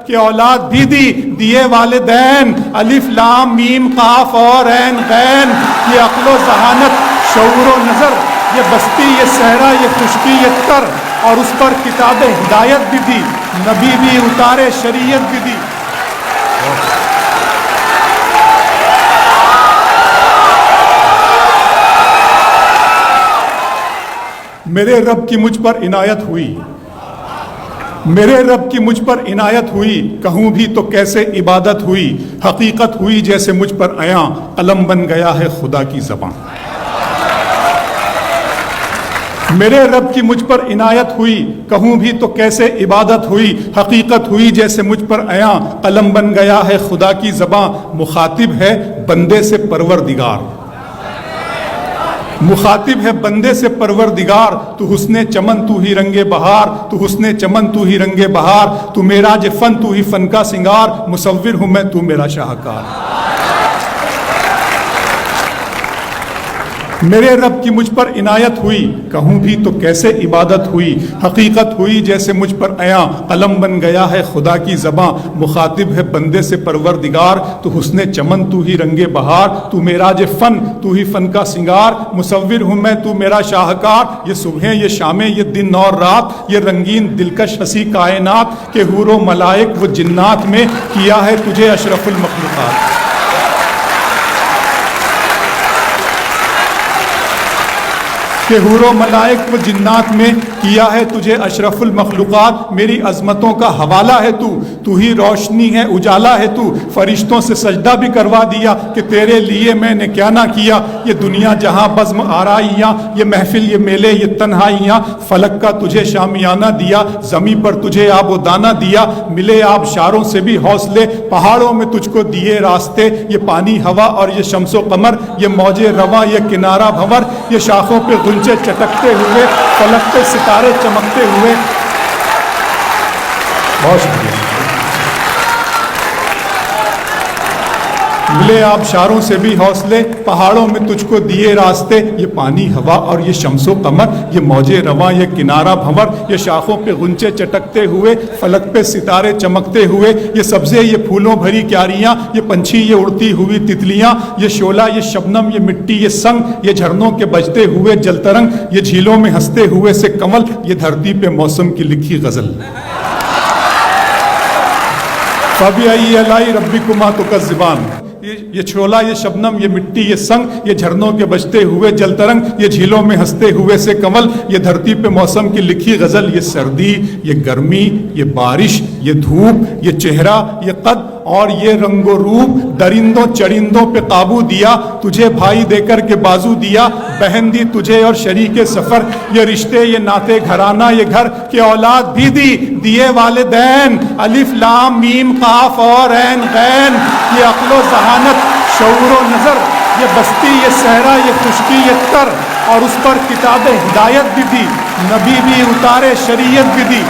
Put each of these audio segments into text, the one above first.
کہ اولاد بھی دی دیے والدین، الف لام میم قاف اور عین غین، یہ عقل و ذہانت شعور و نظر، یہ بستی یہ صحرا یہ خشکی یہ تر، اور اس پر کتاب ہدایت بھی دی، نبی بھی اتارے شریعت بھی دی۔ میرے رب کی مجھ پر عنایت ہوئی، میرے رب کی مجھ پر عنایت ہوئی، کہوں بھی تو کیسے عبادت ہوئی، حقیقت ہوئی جیسے مجھ پر عیاں، قلم بن گیا ہے خدا کی زبان۔ میرے رب کی مجھ پر عنایت ہوئی، کہوں بھی تو کیسے عبادت ہوئی، حقیقت ہوئی جیسے مجھ پر عیاں، قلم بن گیا ہے خدا کی زبان۔ مخاطب ہے بندے سے پروردگار، مخاطب ہے بندے سے پروردگار، تو حسن چمن تو ہی رنگ بہار، تو حسن چمن تو ہی رنگ بہار، تو معراج فن تو ہی فن کا سنگار، مصور ہوں میں تو میرا شاہکار۔ میرے رب کی مجھ پر عنایت ہوئی، کہوں بھی تو کیسے عبادت ہوئی، حقیقت ہوئی جیسے مجھ پر عیاں، قلم بن گیا ہے خدا کی زباں۔ مخاطب ہے بندے سے پروردگار، تو حسن چمن تو ہی رنگ بہار، تو معراج فن تو ہی فن کا سنگار، مصور ہوں میں تو میرا شاہکار۔ یہ صبحیں یہ شامیں یہ دن اور رات، یہ رنگین دلکش ہنسی کائنات، کہ حور و ملائک و جنات میں کیا ہے تجھے اشرف المخلوقات۔ کہ حور و ملائک و جنات میں کیا ہے تجھے اشرف المخلوقات۔ میری عظمتوں کا حوالہ ہے تو ہی روشنی ہے اجالا ہے تو، فرشتوں سے سجدہ بھی کروا دیا کہ تیرے لیے میں نے کیا نہ کیا۔ یہ دنیا جہاں بزم آرائیاں، یہ محفل یہ میلے یہ تنہائیاں، فلک کا تجھے شامیانہ دیا، زمین پر تجھے آب و دانہ دیا، ملے آبشاروں سے بھی حوصلے، پہاڑوں میں تجھ کو دیے راستے، یہ پانی ہوا اور یہ شمس و قمر، یہ موج رواں یہ کنارہ بھنور، یہ شاخوں پہ غنچے چٹکتے ہوئے، فلک پہ ستارے چمکتے ہوئے۔ بہت شکریہ۔ ملے آبشاروں سے بھی حوصلے، پہاڑوں میں تجھ کو دیے راستے، یہ پانی ہوا اور یہ شمس و قمر، یہ موج رواں یہ کنارہ بھنور، یہ شاخوں پہ غنچے چٹکتے ہوئے، فلک پہ ستارے چمکتے ہوئے، یہ سبزے یہ پھولوں بھری کیاریاں، یہ پنچھی یہ اڑتی ہوئی تتلیاں، یہ شعلہ یہ شبنم یہ مٹی یہ سنگ، یہ جھرنوں کے بجتے ہوئے جل ترنگ، یہ جھیلوں میں ہنستے ہوئے سے کمل، یہ دھرتی پہ موسم کی لکھی غزل۔ فَبِأَيِّ آلَاءِ رَبِّكُمَا تُكَذِّبَانِ، یہ چھولا یہ شبنم یہ مٹی یہ سنگ، یہ جھرنوں کے بجتے ہوئے جل ترنگ، یہ جھیلوں میں ہنستے ہوئے سے کمل، یہ دھرتی پہ موسم کی لکھی غزل۔ یہ سردی یہ گرمی یہ بارش یہ دھوپ یہ چہرہ یہ قد اور یہ رنگ و روپ، درندوں چرندوں پہ قابو دیا، تجھے بھائی دے کر کے بازو دیا، بہن دی تجھے اور شریک سفر، یہ رشتے یہ ناتے گھرانہ یہ گھر، کہ اولاد بھی دی دیے والدین، الف لام میم قاف اور عین غین، یہ عقل و ذہانت شعور و نظر، یہ بستی یہ صحرا یہ خشکی یہ تر، اور اس پر کتاب ہدایت بھی دی، نبی بھی اتارے شریعت بھی دی۔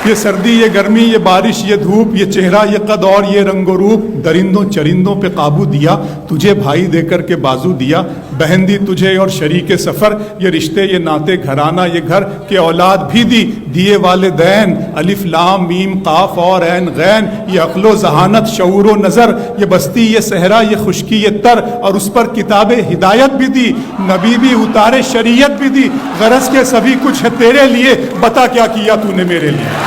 یہ سردی یہ گرمی یہ بارش یہ دھوپ، یہ چہرہ یہ قد اور یہ رنگ و روپ، درندوں چرندوں پہ قابو دیا، تجھے بھائی دے کر کے بازو دیا، بہن دی تجھے اور شریک سفر، یہ رشتے یہ ناتے گھرانہ یہ گھر، کہ اولاد بھی دی دیے والدین، الف لام میم قاف اور عین غین، یہ عقل و ذہانت شعور و نظر، یہ بستی یہ صحرا یہ خشکی یہ تر، اور اس پر کتاب ہدایت بھی دی، نبی بھی اتارے شریعت بھی دی۔ غرض کے سبھی کچھ ہے تیرے لیے، بتا کیا کیا تو نے میرے لیے۔